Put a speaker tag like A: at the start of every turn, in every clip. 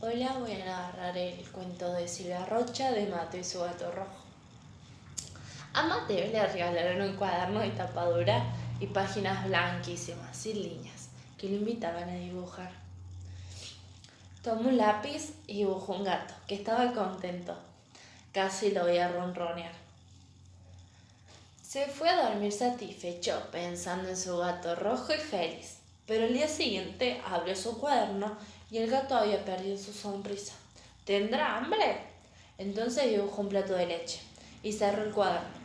A: Hola, voy a narrar el cuento de Silvia Rocha de Mateo y su gato rojo. A Mateo le regalaron un cuaderno de tapa dura y páginas blanquísimas, sin líneas, que lo invitaban a dibujar. Tomó un lápiz y dibujó un gato, que estaba contento. Casi lo oía ronronear. Se fue a dormir satisfecho, pensando en su gato rojo y feliz. Pero el día siguiente abrió su cuaderno y el gato había perdido su sonrisa. ¿Tendrá hambre? Entonces dibujó un plato de leche y cerró el cuaderno.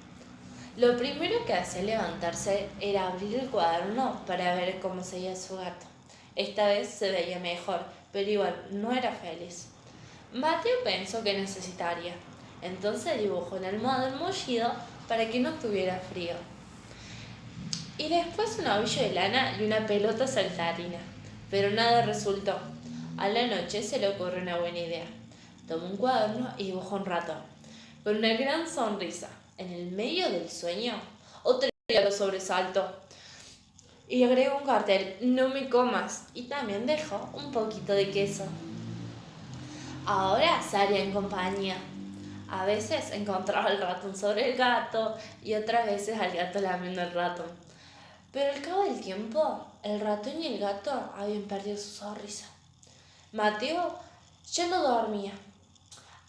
A: Lo primero que hacía al levantarse era abrir el cuaderno para ver cómo seguía su gato. Esta vez se veía mejor, pero igual no era feliz. Mateo pensó que necesitaría. Entonces dibujó una almohada mullido para que no tuviera frío. Y después un ovillo de lana y una pelota saltarina. Pero nada resultó. A la noche se le ocurrió una buena idea. Tomó un cuaderno y dibujó un ratón. Con una gran sonrisa. En el medio del sueño, otro lo sobresaltó. Y agregó un cartel, no me comas. Y también dejó un poquito de queso. Ahora salía en compañía. A veces encontraba al ratón sobre el gato y otras veces al gato lamiendo el ratón. Pero al cabo del tiempo, el ratón y el gato habían perdido su sonrisa. Mateo ya no dormía.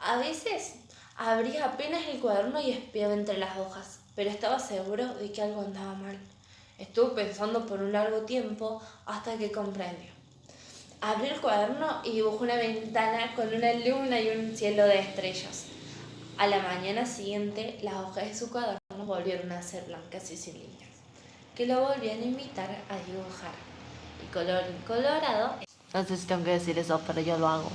A: A veces abría apenas el cuaderno y espiaba entre las hojas, pero estaba seguro de que algo andaba mal. Estuvo pensando por un largo tiempo hasta que comprendió. Abrió el cuaderno y dibujó una ventana con una luna y un cielo de estrellas. A la mañana siguiente, las hojas de su cuaderno volvieron a ser blancas y sin líneas, que lo volvían a invitar a dibujar. Y color colorado. No sé si tengo que decir eso, pero yo lo hago.